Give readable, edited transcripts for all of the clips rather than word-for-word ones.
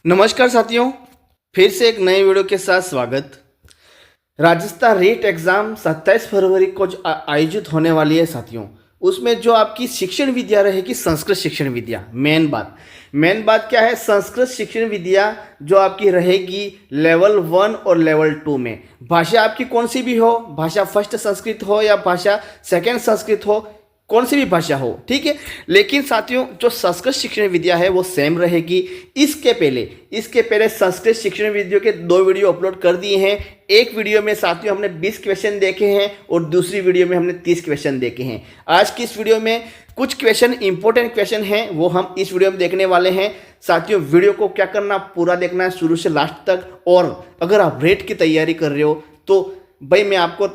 नमस्कार साथियों, फिर से एक नए वीडियो के साथ स्वागत। राजस्थान रीट एग्ज़ाम 27 फरवरी को जो आयोजित होने वाली है साथियों, उसमें जो आपकी शिक्षण विद्या रहेगी संस्कृत शिक्षण विद्या। मेन बात क्या है, संस्कृत शिक्षण विद्या जो आपकी रहेगी लेवल 1 और लेवल 2 में। भाषा आपकी कौन सी भी हो, भाषा फर्स्ट संस्कृत हो या भाषा सेकेंड संस्कृत हो, कौन सी भी भाषा हो, ठीक है। लेकिन साथियों जो संस्कृत शिक्षण विद्या है वो सेम रहेगी। इसके पहले संस्कृत शिक्षण विद्या के 2 वीडियो अपलोड कर दिए हैं। एक वीडियो में साथियों हमने 20 क्वेश्चन देखे हैं और दूसरी वीडियो में हमने 30 क्वेश्चन देखे हैं। आज की इस वीडियो में कुछ क्वेश्चन इंपॉर्टेंट क्वेश्चन हैं, वो हम इस वीडियो में देखने वाले हैं। साथियों वीडियो को क्या करना, पूरा देखना है शुरू से लास्ट तक। और अगर आप रेट की तैयारी कर रहे हो तो भाई मैं आपको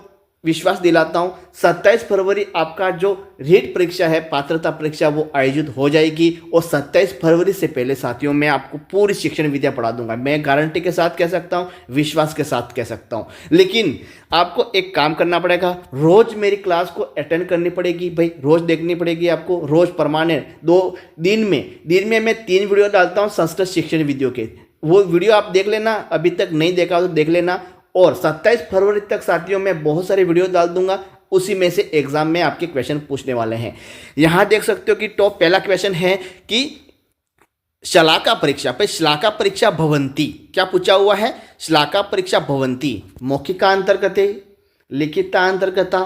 विश्वास दिलाता हूं 27 फरवरी आपका जो रीट परीक्षा है, पात्रता परीक्षा, वो आयोजित हो जाएगी। और 27 फरवरी से पहले साथियों मैं आपको पूरी शिक्षण विद्या पढ़ा दूंगा। मैं गारंटी के साथ कह सकता हूं, विश्वास के साथ कह सकता हूं। लेकिन आपको एक काम करना पड़ेगा, रोज मेरी क्लास को अटेंड करनी पड़ेगी भाई, रोज देखनी पड़ेगी आपको, रोज परमानेंट। 2 दिन में मैं 3 वीडियो डालता हूँ संस्कृत शिक्षण वीडियो के, वो वीडियो आप देख लेना। अभी तक नहीं देखा तो देख लेना। और 27 फरवरी तक साथियों मैं बहुत सारे वीडियो डाल दूंगा, उसी में से एग्जाम में आपके क्वेश्चन पूछने वाले हैं। यहां देख सकते हो कि टॉप पहला क्वेश्चन है कि शलाका परीक्षा पे श्लाका परीक्षा भवंती, क्या पूछा हुआ है, श्लाका परीक्षा भवंती मौखिका अंतर्गते, लिखिता अंतर्गता,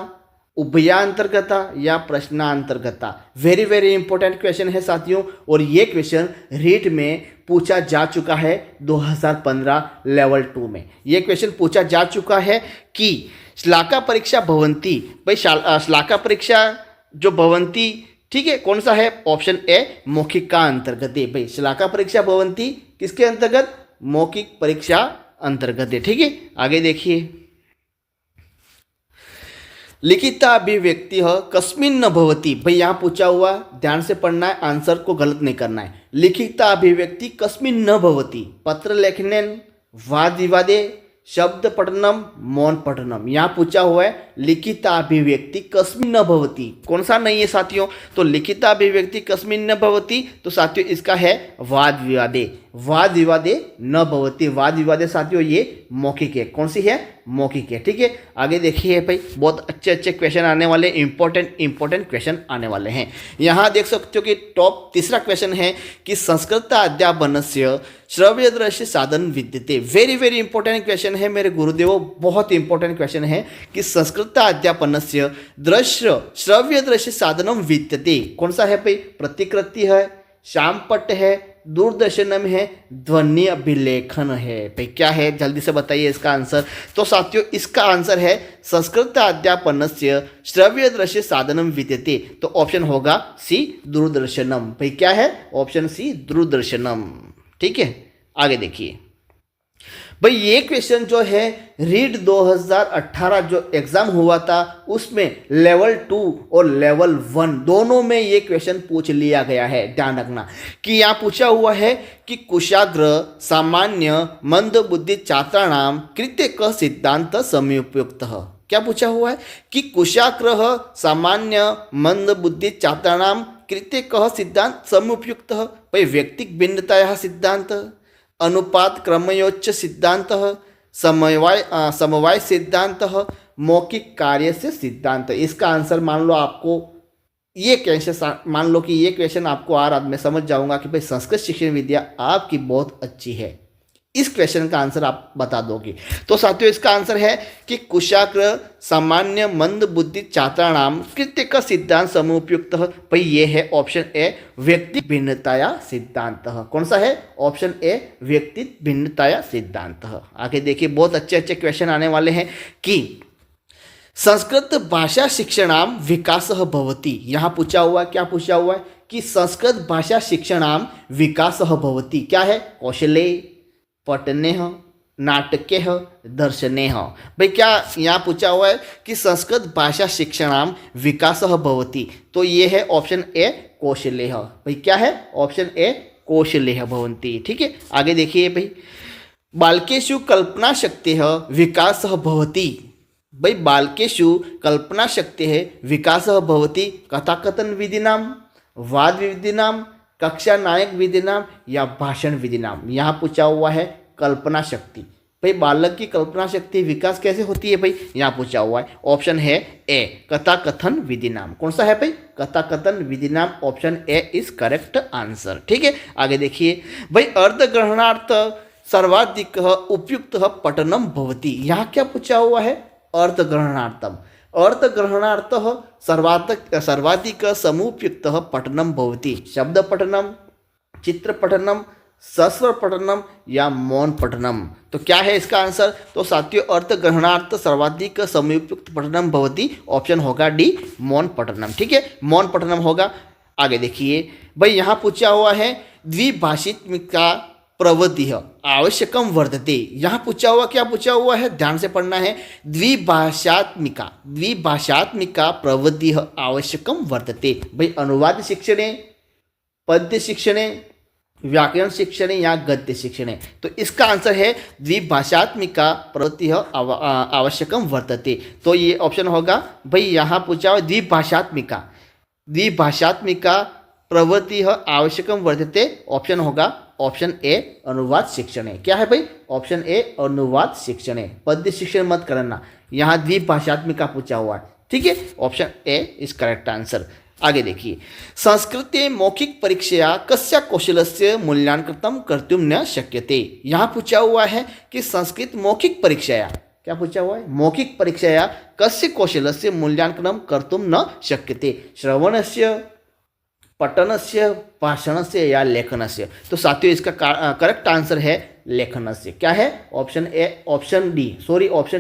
उभयान्तर्गता या प्रश्नांतर्गता। वेरी वेरी इंपॉर्टेंट क्वेश्चन है साथियों। और ये क्वेश्चन रीट में पूछा जा चुका है 2015 लेवल 2 में। ये क्वेश्चन पूछा जा चुका है कि श्लाका परीक्षा भवंती, भाई श्लाका परीक्षा जो भवंती, ठीक है, कौन सा है, ऑप्शन ए मौखिका अंतर्गत है। भाई श्लाका परीक्षा भवंती किसके अंतर्गत, मौखिक परीक्षा अंतर्गत है, ठीक है। आगे देखिए, लिखिता अभिव्यक्ति कस्मिन न भवती, भाई यहाँ पूछा हुआ, ध्यान से पढ़ना है, आंसर को गलत नहीं करना है। लिखिता अभिव्यक्ति कस्मिन न भवती, पत्र लेखने, वाद विवादे, शब्द पठनम, मौन पठनम। यहाँ पूछा हुआ है लिखिता अभिव्यक्ति कस्मिन न भवती, कौन सा नहीं है साथियों, तो लिखिता अभिव्यक्ति कस्मिन न भवती, तो साथियों इसका है वाद विवादे, वाद विवादे न भवती। वाद विवादे साथियों ये मौखिक है, कौन सी है, मौखिक है, ठीक है। आगे देखिए भाई, बहुत अच्छे अच्छे क्वेश्चन आने वाले, इंपॉर्टेंट क्वेश्चन आने वाले हैं। यहाँ देख सकते हो कि टॉप तीसरा क्वेश्चन है कि संस्कृत अध्यापनस्य श्रव्य दृश्य साधन विद्यते। वेरी वेरी इंपॉर्टेंट क्वेश्चन है मेरे गुरुदेवों, बहुत इंपॉर्टेंट क्वेश्चन है कि संस्कृत अध्यापनस्य दृश्य श्रव्य दृश्य साधनम विद्यते, कौन सा है भाई, प्रतिकृति है, शामपट्ट है, दूरदर्शनम है, ध्वनि अभिलेखन है। भाई क्या है, जल्दी से बताइए इसका आंसर। तो साथियों इसका आंसर है संस्कृत अध्यापनस्य श्रव्य दृश्य साधनम विद्यते, तो ऑप्शन होगा सी दूरदर्शनम। भाई क्या है, ऑप्शन सी दूरदर्शनम, ठीक है। आगे देखिए भाई, ये क्वेश्चन जो है रीट 2018 जो एग्जाम हुआ था उसमें लेवल 2 और लेवल 1 दोनों में ये क्वेश्चन पूछ लिया गया है। ध्यान रखना कि यहाँ पूछा हुआ है कि कुशाग्र सामान्य मंद बुद्धि छात्राणाम कृत्य क सिद्धांत समयुपयुक्त। क्या पूछा हुआ है कि कुशाग्र सामान्य मंद बुद्धि छात्राणाम कृत्य क सिद्धांत समयुपयुक्त। भाई व्यक्तिक भिन्नतायाः सिद्धांत, अनुपात क्रमयोच्च सिद्धांत, समवाय सिद्धांत, मौखिक कार्य से सिद्धांत। इसका आंसर मान लो आपको ये क्वेश्चन, मान लो कि ये क्वेश्चन आपको आ रहा, मैं समझ जाऊंगा कि भाई संस्कृत शिक्षण विद्या आपकी बहुत अच्छी है। इस क्वेश्चन का आंसर आप बता दोगे। तो साथियों इसका आंसर है कि कुशाग्र सामान्य मंद बुद्धि छात्राणाम कृत्य का सिद्धांत समूपयुक्त। भाई ये है ऑप्शन ए व्यक्ति भिन्नताया सिद्धांत। कौन सा है, ऑप्शन ए व्यक्ति भिन्नताया सिद्धांत। आगे देखिए, बहुत अच्छे अच्छे क्वेश्चन आने वाले हैं कि संस्कृत भाषा शिक्षणाम विकास भवति। यहाँ पूछा हुआ है, क्या पूछा हुआ है कि संस्कृत भाषा शिक्षणाम विकास भवति, क्या है, कौशले, पठने, नाटके, दर्शने। भाई क्या यहाँ पूछा हुआ है कि संस्कृत भाषा शिक्षणाम विकास भवति, तो ये है ऑप्शन ए कौशले। भाई क्या है, ऑप्शन ए कौशले भवन्ति, ठीक है। आगे देखिए भाई, बालकेषु कल्पना शक्ति विकास भवति। भाई बालकेषु कल्पना शक्ति विकास भवति कथाकथन विधिनाम, वाद विधिनाम, कक्षा नायक विधि नाम या भाषण विधि नाम। यहाँ पूछा हुआ है कल्पना शक्ति। भाई बालक की कल्पना शक्ति विकास कैसे होती है भाई, यहाँ पूछा हुआ है। ऑप्शन है ए कथा कथन विधि नाम। कौन सा है भाई, कथा कथन विधि नाम। Option A is correct answer. ठीक है, आगे देखिए भाई, अर्धग्रहणार्थ सर्वाधिक उपयुक्त पठनम भवति। यहाँ क्या पूछा हुआ है, अर्धग्रहणार्थम। अर्धग्रहणार्थ सर्वाधिक समुपयुक्त पठनम भवति। शब्द पठनम, चित्र पठनम, सस्वर पठनम या मौन पठनम। तो क्या है इसका आंसर, तो साथियों अर्धग्रहणार्थ सर्वाधिक समुपयुक्त पठनम भवति। ऑप्शन होगा डी मौन पठनम। ठीक है, मौन पठनम होगा। आगे देखिए भाई, यहाँ पूछा हुआ है द्विभाषित्मिका प्रवृत्ति आवश्यकम वर्धते। यहाँ पूछा हुआ, क्या पूछा हुआ है, ध्यान से पढ़ना है। द्विभाषात्मिका प्रवृत्ति आवश्यकम वर्धते। भाई अनुवाद शिक्षणे, पद्य शिक्षणे, व्याकरण शिक्षण या गद्य शिक्षण। तो इसका आंसर है द्विभाषात्मिका प्रवृत्ति आवश्यकम वर्तते। तो ये ऑप्शन होगा भाई, यहाँ पूछा हुआ द्विभाषात्मिका प्रवृत्ति आवश्यकम वर्तते। ऑप्शन होगा ऑप्शन ए अनुवाद शिक्षण। क्या है भाई, ऑप्शन ए अनुवाद शिक्षण। पद्य शिक्षण मत करना, यहाँ द्विभाषात्मिका पूछा हुआ है। ठीक है, option A is correct answer. आगे देखिए, संस्कृते मौखिक परीक्षया कस्य कौशलस्य मूल्यांकन कर्तुं न शक्यते। यहाँ पूछा हुआ है कि संस्कृत मौखिक परीक्षया, क्या पूछा हुआ है, मौखिक परीक्षया कस्य कौशलस्य मूल्यांकन कर्तुं न शक्यते। श्रवणस्य, पठनस्य, भाषणस्य या लेखनस्य। तो साथियों इसका करेक्ट आंसर है लेखनस्य। क्या है, ऑप्शन ए, ऑप्शन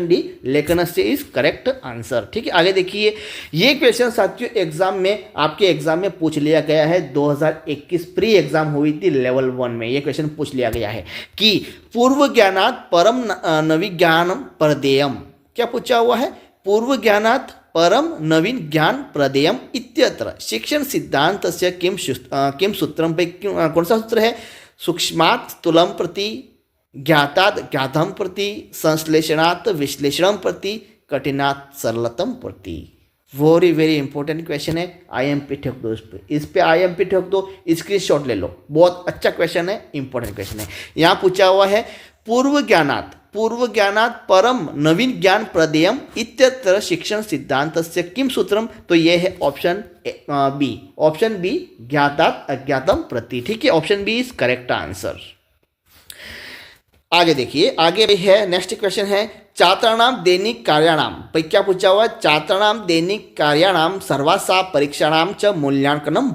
डी लेखनस्य इज करेक्ट आंसर। ठीक है, आगे देखिए, ये क्वेश्चन साथियों एग्जाम में, आपके एग्जाम में पूछ लिया गया है। 2021 प्री एग्जाम हुई थी लेवल 1 में, ये क्वेश्चन पूछ लिया गया है कि पूर्व ज्ञानात् परम नविज्ञानम प्रदेयम। क्या पूछा हुआ है, पूर्व ज्ञानात् परम नवीन ज्ञान प्रदेयम इत्यत्र शिक्षण सिद्धांतस्य किम सूत्रम। कौन सा सूत्र है, सूक्ष्मात् स्थूलम प्रति, ज्ञातात् ज्ञातम प्रति, संश्लेषणात् विश्लेषणम प्रति, कठिनात् सरलतम प्रति। वेरी वेरी इंपॉर्टेंट क्वेश्चन है, IMP ठोक दो इस पे IMP ठोक दो, स्क्रीनशॉट ले लो, बहुत अच्छा क्वेश्चन है, इंपॉर्टेंट क्वेश्चन है। यहाँ पूछा हुआ है पूर्व ज्ञानात् परम नवीन ज्ञान प्रदेयम इत्यत्र शिक्षण सिद्धांतस्य किम सूत्रम। तो ये है ऑप्शन बी ज्ञातात् अज्ञातम प्रति। ठीक है, option B is correct answer. आगे देखिए, आगे है नेक्स्ट क्वेश्चन है छात्राणाम दैनिक कार्याणाम। भाई क्या पूछा हुआ है, छात्राणाम दैनिक कार्याणाम सर्वासा परीक्षाणाम च मूल्यांकनम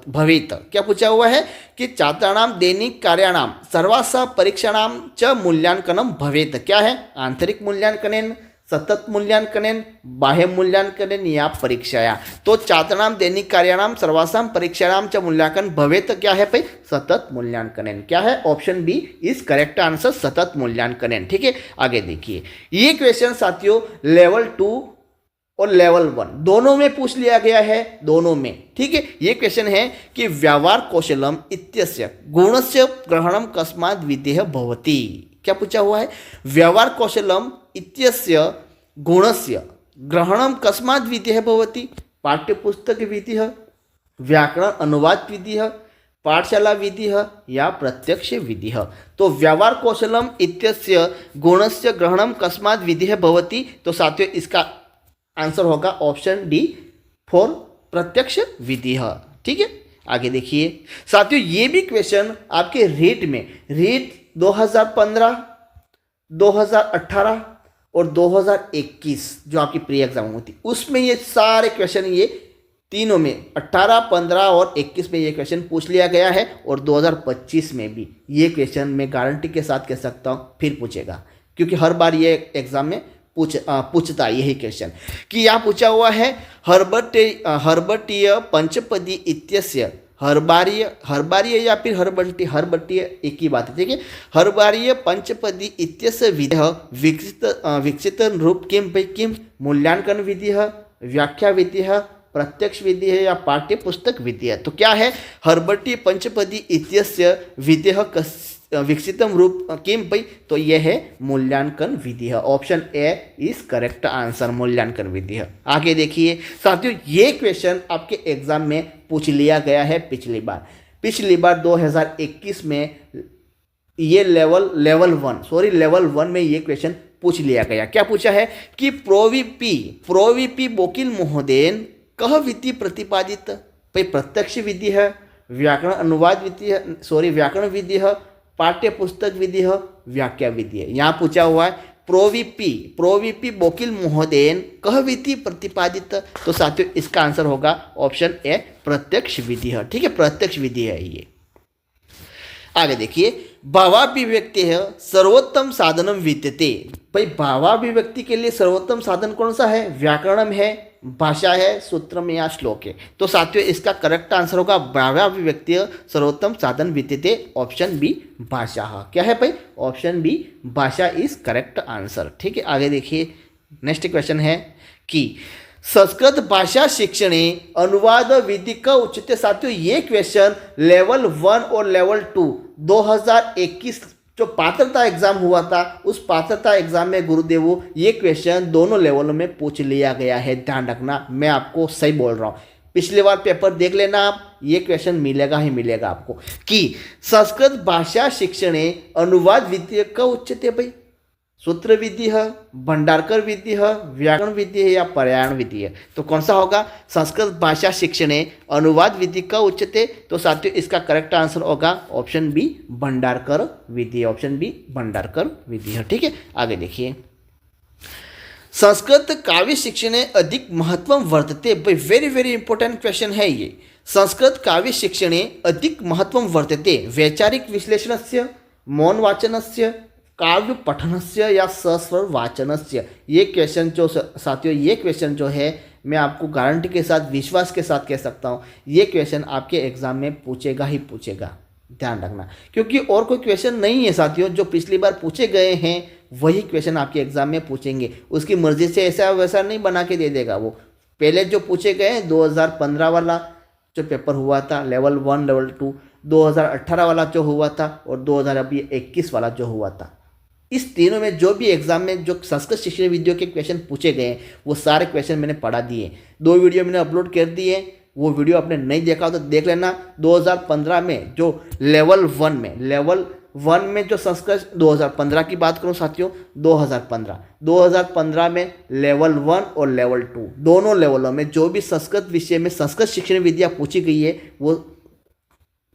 भवेत। क्या पूछा हुआ है कि छात्राणाम दैनिक कार्याणाम सर्वासा परीक्षाणाम च मूल्यांकनम भवेत। क्या है, आंतरिक मूल्यांकन, सतत मूल्यांकन, बाह्य मूल्यांकन या परीक्षाया। तो छात्राणाम दैनिक कार्याणाम सर्वासाम परीक्षाणाम च मूल्यांकन भवेत। क्या है भाई, सतत मूल्यांकन। क्या है, option B is correct answer, सतत मूल्यांकन। ठीक है, आगे देखिए, ये क्वेश्चन साथियों लेवल 2 और लेवल 1 दोनों में पूछ लिया गया है, दोनों में। ठीक है, ये क्वेश्चन है कि व्यवहार कौशलम इत्यस्य गुणस्य ग्रहणम कस्मात् विधेय भवति। क्या पूछा हुआ है, व्यवहार कौशलम इत्यस्य गुणस्य ग्रहणम कस्मात् विधेय भवति। पाठ्यपुस्तक विधि, व्याकरण अनुवाद विधि, पाठशाला विधि या प्रत्यक्ष विधि। तो व्यवहार कौशलम इत्यस्य गुणस्य ग्रहणम कस्मात् विधेय भवति। तो साथियों इसका आंसर होगा ऑप्शन डी फॉर प्रत्यक्ष विधि। ठीक है, आगे देखिए साथियों, ये भी क्वेश्चन आपके रीट 2015, 2018 और 2021 जो आपकी प्री एग्जाम हुई थी, उसमें ये सारे क्वेश्चन, ये तीनों में 18, 15 और 21 में ये क्वेश्चन पूछ लिया गया है। और 2025 में भी ये क्वेश्चन मैं गारंटी के साथ कह सकता हूँ फिर पूछेगा, क्योंकि हर बार ये एग्जाम में पूछता है यही क्वेश्चन कि यहाँ पूछा हुआ है हर्बटीय पंचपदी इत्यस्य हर्बारीय या फिर हर्बटीय एक ही बात है। ठीक है, हर्बारीय पंचपदी इत्यस्य विधि विकसित रूप किम मूल्यांकन विधि, व्याख्या विधि, प्रत्यक्ष विधि है या पाठ्य पुस्तक विधि है। तो क्या है, हर्बटीय पंचपदी इत्यस्य विधि विकसितम रूप किम भाई। तो यह है मूल्यांकन विधि है, option A is correct answer, मूल्यांकन विधि है। आगे देखिए साथियों, ये क्वेश्चन आपके एग्जाम में पूछ लिया गया है पिछली बार। पिछली बार 2021 में ये लेवल वन में ये क्वेश्चन पूछ लिया गया। क्या पूछा है कि प्रोवीपी बोकिल महोदयन कह विधि प्रतिपादित। भाई प्रत्यक्ष विधि है, व्याकरण अनुवाद विधि है, व्याकरण विधि है, पाठ्य पुस्तक विधि है, व्याख्या विधि है। यहाँ पूछा हुआ है प्रोवीपी बोकिल महोदयन कह विधि प्रतिपादित। तो साथियों इसका आंसर होगा ऑप्शन ए, प्रत्यक्ष विधि है। ठीक है, प्रत्यक्ष विधि है ये। आगे देखिए, भावाभिव्यक्ति है सर्वोत्तम साधनम विद्यते। भाई भावाभिव्यक्ति के लिए सर्वोत्तम साधन कौन सा है? व्याकरणम है, भाषा है, सूत्रम या श्लोक है। तो साथियों इसका करेक्ट आंसर होगा भावाभिव्यक्ति सर्वोत्तम साधन विद्यते, ऑप्शन बी भाषा। क्या है भाई? ऑप्शन बी भाषा इज करेक्ट आंसर। ठीक है, आगे देखिए नेक्स्ट क्वेश्चन है कि संस्कृत भाषा शिक्षणे अनुवाद विधि का उच्चते। साथियों ये क्वेश्चन लेवल 1 और लेवल 2 2021 जो पात्रता एग्जाम हुआ था, उस पात्रता एग्जाम में गुरुदेवो ये क्वेश्चन दोनों लेवलों में पूछ लिया गया है। ध्यान रखना, मैं आपको सही बोल रहा हूँ। पिछले बार पेपर देख लेना आप, ये क्वेश्चन मिलेगा ही मिलेगा आपको कि संस्कृत भाषा शिक्षणे अनुवाद विधि का उच्चते। भाई सूत्र विधि है, भंडारकर विधि है, व्याकरण विधि है या पर्यायन विधि है? तो कौन सा होगा? संस्कृत भाषा शिक्षणे अनुवाद विधि का उच्चते। तो साथियों इसका करेक्ट आंसर होगा ऑप्शन बी भंडारकर विधि। ऑप्शन बी भंडारकर विधि है। ठीक है, आगे देखिए, संस्कृत काव्य शिक्षणे अधिक महत्व वर्तते। भाई वेरी वेरी इंपॉर्टेंट क्वेश्चन है ये। संस्कृत काव्य शिक्षणे अधिक महत्व वर्तते वैचारिक विश्लेषणस्य, मौन वाचनस्य, काव्य पठनस्य या सस्वर वाचनस्य। ये क्वेश्चन जो साथियों ये क्वेश्चन जो है, मैं आपको गारंटी के साथ विश्वास के साथ कह सकता हूँ, ये क्वेश्चन आपके एग्जाम में पूछेगा ही पूछेगा। ध्यान रखना, क्योंकि और कोई क्वेश्चन नहीं है साथियों। जो पिछली बार पूछे गए हैं वही क्वेश्चन आपके एग्जाम में पूछेंगे। उसकी मर्जी से ऐसा वैसा नहीं बना के दे देगा वो। पहले जो पूछे गए हैं 2015 वाला जो पेपर हुआ था लेवल 1 लेवल 2, 2018 वाला जो हुआ था और 2021 वाला जो हुआ था, इस तीनों में जो भी एग्जाम में जो संस्कृत शिक्षण विधियों के क्वेश्चन पूछे गए हैं वो सारे क्वेश्चन मैंने पढ़ा दिए। 2 वीडियो मैंने अपलोड कर दिए, वो वीडियो आपने नहीं देखा हो तो देख लेना। 2015 में जो लेवल 1 में जो संस्कृत 2015 की बात करूं साथियों, 2015 में लेवल 1 और लेवल 2 दोनों लेवलों में जो भी संस्कृत विषय में संस्कृत शिक्षण विधियाँ पूछी गई है वो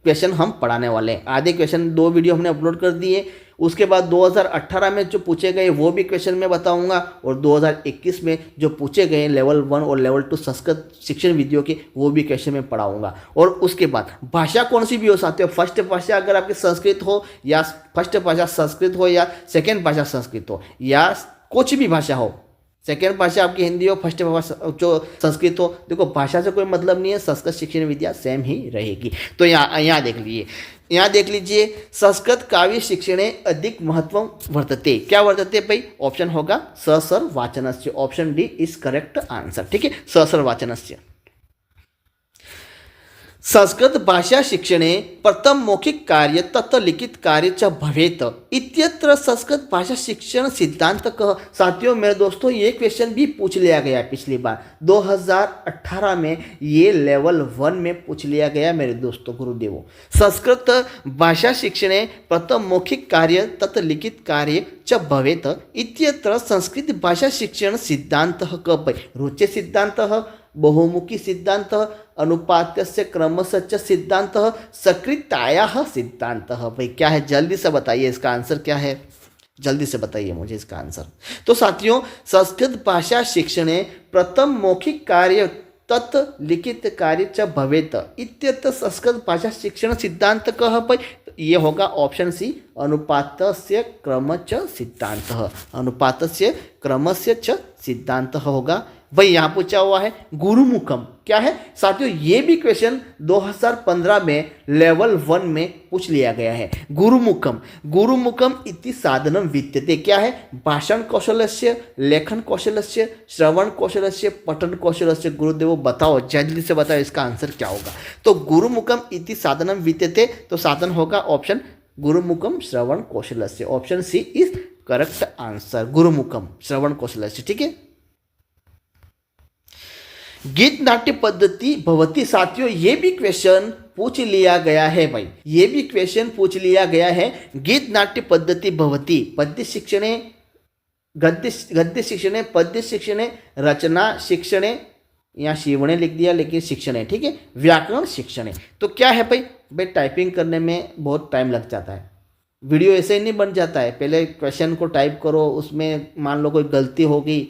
क्वेश्चन हम पढ़ाने वाले हैं। आधे क्वेश्चन 2 वीडियो हमने अपलोड कर दिए। उसके बाद 2018 में जो पूछे गए वो भी क्वेश्चन मैं बताऊंगा और 2021 में जो पूछे गए लेवल 1 और लेवल 2 संस्कृत शिक्षण विधियों के वो भी क्वेश्चन मैं पढ़ाऊंगा। और उसके बाद भाषा कौन सी भी हो साथियों, फर्स्ट भाषा अगर आपकी संस्कृत हो या फर्स्ट भाषा संस्कृत हो या सेकेंड भाषा संस्कृत हो या कुछ भी भाषा हो, सेकेंड भाषा आपकी हिंदी हो, फर्स्ट भाषा जो संस्कृत हो, देखो भाषा से कोई मतलब नहीं है, संस्कृत शिक्षण विद्या सेम ही रहेगी। तो यहाँ देख लीजिए संस्कृत काव्य शिक्षणे अधिक महत्व वर्तते। क्या वर्तते भाई? ऑप्शन होगा सस्वर वाचनस्य। Option D is correct answer. ठीक है, सस्वर वाचनस्य। संस्कृत भाषा शिक्षणे प्रथम मौखिक कार्य तथा लिखित कार्य च भवेत इत्यत्र संस्कृत भाषा शिक्षण सिद्धांत कह। साथियों मेरे दोस्तों ये क्वेश्चन भी पूछ लिया गया पिछली बार 2018 में, ये लेवल 1 में पूछ लिया गया मेरे दोस्तों गुरुदेवों। संस्कृत भाषा शिक्षणे प्रथम मौखिक कार्य तथा लिखित कार्य च भवेत इत्यत्र संस्कृत भाषा शिक्षण सिद्धांत कह। रुचि सिद्धांत, बहुमुखी सिद्धांत, अनुपात्यस्य क्रमस्य च सिद्धांत, सकृतायाः सिद्धांत। भाई क्या है? जल्दी से बताइए इसका आंसर क्या है, जल्दी से बताइए मुझे इसका आंसर। तो साथियों संस्कृत भाषा शिक्षणे प्रथम मौखिक कार्य तत् लिखित कार्य च भवेत इत्यत्र संस्कृत भाषा शिक्षण सिद्धांत कह। भाई ये होगा ऑप्शन सी अनुपातस्य क्रम च सिद्धांत। अनुपातस्य क्रमस्य च सिद्धांत होगा। भाई यहाँ पूछा हुआ है गुरुमुखम। क्या है साथियों? ये भी क्वेश्चन 2015 में लेवल 1 में पूछ लिया गया है। गुरुमुखम इति साधनम विद्यते। क्या है? भाषण कौशलस्य, लेखन कौशलस्य, श्रवण कौशलस्य, पठन कौशलस्य। गुरुदेव बताओ, जल्दी से बताओ इसका आंसर क्या होगा। तो गुरुमुखम इति साधनम विद्यते, तो साधन होगा ऑप्शन गुरुमुखम श्रवण कौशलस्य। Option C is correct answer, गुरुमुखम श्रवण कौशलस्य। ठीक है, गीत नाट्य पद्धति भवती। साथियों ये भी क्वेश्चन पूछ लिया गया है भाई, ये भी क्वेश्चन पूछ लिया गया है। गीत नाट्य पद्धति भवती पद्य शिक्षणे, गद्य शिक्षणे, पद्य शिक्षणे, रचना शिक्षणे, यहाँ शिवणे लिख दिया लेकिन शिक्षण है, ठीक है, व्याकरण शिक्षण है। तो क्या है भाई, टाइपिंग करने में बहुत टाइम लग जाता है, वीडियो ऐसे ही नहीं बन जाता है। पहले क्वेश्चन को टाइप करो, उसमें मान लो कोई गलती हो गई,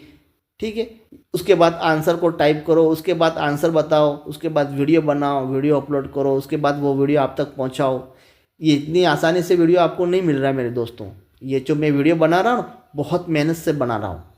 ठीक है, उसके बाद आंसर को टाइप करो, उसके बाद आंसर बताओ, उसके बाद वीडियो बनाओ, वीडियो अपलोड करो, उसके बाद वो वीडियो आप तक पहुंचाओ। ये इतनी आसानी से वीडियो आपको नहीं मिल रहा है मेरे दोस्तों। ये जो मैं वीडियो बना रहा हूँ बहुत मेहनत से बना रहा हूँ।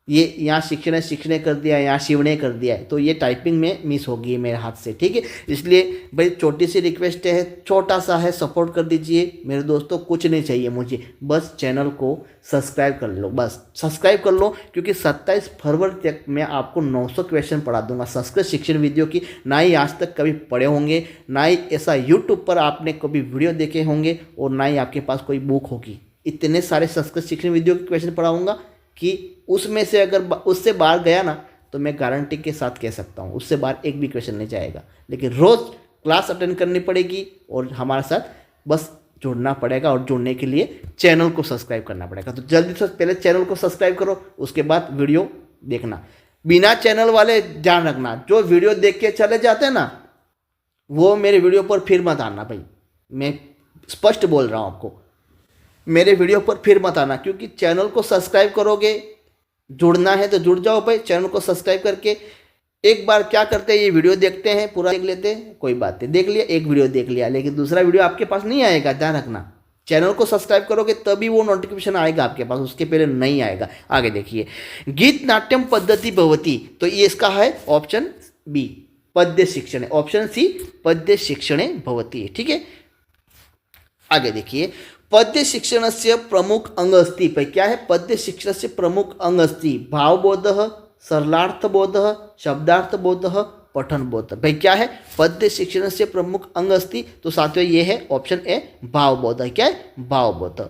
ये यहाँ शिक्षण कर दिया, यहाँ शिवणे कर दिया है, तो ये टाइपिंग में मिस होगी मेरे हाथ से, ठीक है। इसलिए भाई छोटी सी रिक्वेस्ट है, छोटा सा है, सपोर्ट कर दीजिए मेरे दोस्तों। कुछ नहीं चाहिए मुझे, बस चैनल को सब्सक्राइब कर लो, बस सब्सक्राइब कर लो, क्योंकि 27 फरवरी तक मैं आपको 900 क्वेश्चन पढ़ा दूंगा संस्कृत शिक्षण वीडियो की। ना ही आज तक कभी पढ़े होंगे, ना ही ऐसा यूट्यूब पर आपने कभी वीडियो देखे होंगे, और ना ही आपके पास कोई बुक होगी। इतने सारे संस्कृत शिक्षण वीडियो के क्वेश्चन पढ़ाऊँगा कि उसमें से अगर उससे बाहर गया ना, तो मैं गारंटी के साथ कह सकता हूँ उससे बाहर एक भी क्वेश्चन नहीं जाएगा। लेकिन रोज़ क्लास अटेंड करनी पड़ेगी और हमारे साथ बस जुड़ना पड़ेगा, और जुड़ने के लिए चैनल को सब्सक्राइब करना पड़ेगा। तो जल्दी से पहले चैनल को सब्सक्राइब करो, उसके बाद वीडियो देखना। बिना चैनल वाले ध्यान रखना, जो वीडियो देख के चले जाते हैं ना, वो मेरे वीडियो पर फिर मत आना भाई, मैं स्पष्ट बोल रहा हूँ आपको, मेरे वीडियो पर फिर मत आना। क्योंकि चैनल को सब्सक्राइब करोगे, जुड़ना है तो जुड़ जाओ भाई। चैनल को सब्सक्राइब करके एक बार क्या करते हैं, ये वीडियो देखते हैं, पूरा देख लेते हैं, कोई बात नहीं, देख लिया, एक वीडियो देख लिया, लेकिन दूसरा वीडियो आपके पास नहीं आएगा, ध्यान रखना। चैनल को सब्सक्राइब करोगे तभी वो नोटिफिकेशन आएगा आपके पास, उसके पहले नहीं आएगा। आगे देखिए, गीत नाट्यम पद्धति भवती, तो ये इसका है ऑप्शन बी, पद्य शिक्षण। ऑप्शन सी, पद्य शिक्षणे भवती, ठीक है। आगे देखिए, पद्य शिक्षण से प्रमुख अंग अस्ति, क्या है, पद्य शिक्षण से प्रमुख अंग अस्ति भावबोध, सरलार्थबोध, शब्दार्थबोध, पठनबोध। भाई क्या है, पद्य शिक्षण से प्रमुख अंग अस्ति, तो साथियों ये है ऑप्शन ए, भावबोध। क्या है, भावबोध।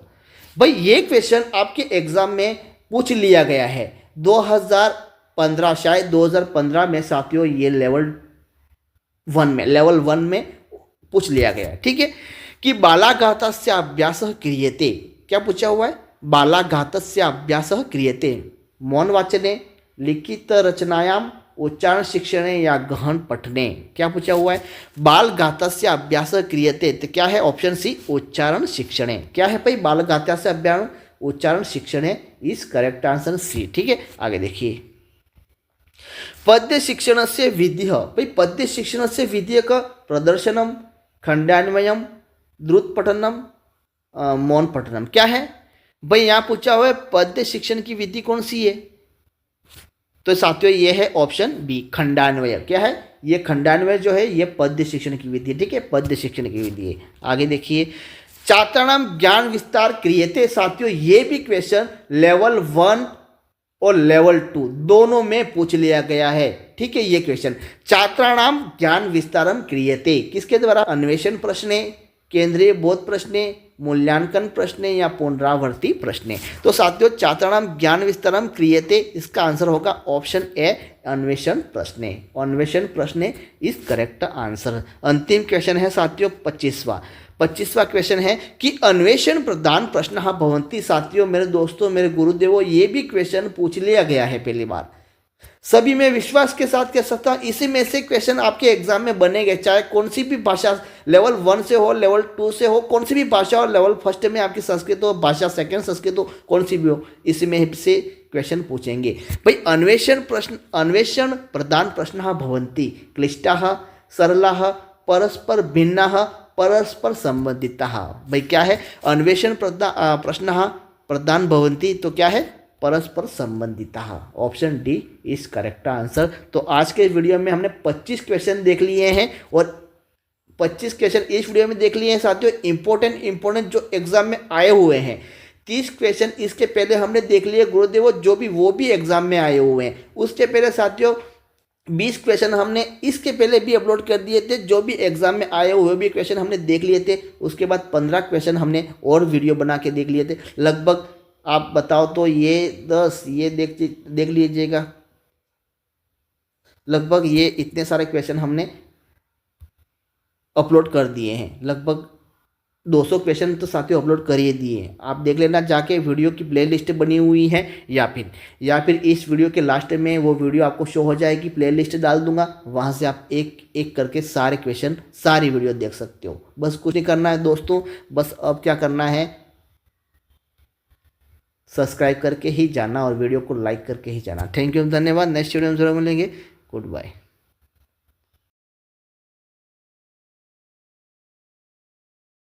भाई ये क्वेश्चन आपके एग्जाम में पूछ लिया गया है 2015, शायद 2015 में साथियों, ये लेवल 1 में पूछ लिया गया है, ठीक है, कि बालाघातस्य अभ्यासः क्रियते। क्या पूछा हुआ है, बालाघातस्य अभ्यासः क्रियते मौन वाचने, लिखित रचनायाम, उच्चारण शिक्षणे या गहन पठने। क्या पूछा हुआ है, बालघातस्य अभ्यासः क्रियते, तो क्या है, ऑप्शन सी, उच्चारण शिक्षणे। क्या है भाई, बालघातस्य अभ्यास उच्चारण शिक्षणे इज करेक्ट आंसर सी, ठीक है। आगे देखिए, पद्य शिक्षण से विधि, भाई पद्य शिक्षण से विधि का प्रदर्शनम, खंडान्वयम, द्रुत पठनम, मौन पठनम। क्या है भाई, यहाँ पूछा हुआ है पद्य शिक्षण की विधि कौन सी है, तो साथियों ये है ऑप्शन बी, खंडान्वय। क्या है, ये खंडान्वय जो है ये पद्य शिक्षण की विधि है, ठीक है, पद्य शिक्षण की विधि है। आगे देखिए, छात्राणाम ज्ञान विस्तार क्रियते, साथियों ये भी क्वेश्चन लेवल 1 और लेवल 2 दोनों में पूछ लिया गया है, ठीक है। ये क्वेश्चन, छात्राणाम ज्ञान विस्तारम क्रियते, किसके द्वारा, अन्वेषण प्रश्ने, केंद्रीय बोध प्रश्ने, मूल्यांकन प्रश्ने या पुनरावर्ती प्रश्ने। तो साथियों छात्राणाम ज्ञान विस्तारम क्रियते, इसका आंसर होगा ऑप्शन ए, अन्वेषण प्रश्ने। अन्वेषण प्रश्ने इज करेक्ट आंसर। अंतिम क्वेश्चन है साथियों 25वां क्वेश्चन है कि अन्वेषण प्रधान प्रश्न भवंती। साथियों मेरे दोस्तों, मेरे गुरुदेवों, ये भी क्वेश्चन पूछ लिया गया है पहली बार। सभी में विश्वास के साथ कह सकता हूँ इसी में से क्वेश्चन आपके एग्जाम में बनेंगे, चाहे कौन सी भी भाषा, लेवल 1 से हो, लेवल 2 से हो, कौन सी भी भाषा हो, लेवल 1 में आपकी संस्कृत हो, भाषा 2 संस्कृत हो, कौन सी भी हो, इसमें से क्वेश्चन पूछेंगे। भाई अन्वेषण प्रधान प्रश्न भवंती, क्लिष्टाः, सरलाः, परस्पर भिन्नाः, परस्पर संबंधिताः। भाई क्या है, अन्वेषण प्रश्न प्रधान भवंती, तो क्या है, परस्पर संबंधिता। Option D is correct answer. तो आज के वीडियो में हमने 25 क्वेश्चन देख लिए हैं, और 25 क्वेश्चन इस वीडियो में देख लिए हैं साथियों, इंपॉर्टेंट जो एग्जाम में आए हुए हैं। 30 क्वेश्चन इसके पहले हमने देख लिए गुरुदेव, वो भी एग्जाम में आए हुए हैं। उसके पहले साथियों 20 क्वेश्चन हमने इसके पहले भी अपलोड कर दिए थे, जो भी एग्जाम में आए हुए भी क्वेश्चन हमने देख लिए थे। उसके बाद 15 क्वेश्चन हमने और वीडियो बना के देख लिए थे। लगभग आप बताओ तो ये 10, ये देख लीजिएगा, लगभग ये इतने सारे क्वेश्चन हमने अपलोड कर दिए हैं। लगभग 200 क्वेश्चन तो साथियों अपलोड कर ही दिए हैं। आप देख लेना जाके, वीडियो की प्लेलिस्ट बनी हुई है, या फिर इस वीडियो के लास्ट में वो वीडियो आपको शो हो जाएगी, प्लेलिस्ट डाल दूंगा, वहाँ से आप एक एक करके सारे क्वेश्चन, सारी वीडियो देख सकते हो। बस कुछ नहीं करना है दोस्तों, बस अब क्या करना है, सब्सक्राइब करके ही जाना और वीडियो को लाइक करके ही जाना। थैंक यू, धन्यवाद। नेक्स्ट वीडियो में जरूर मिलेंगे। Good bye.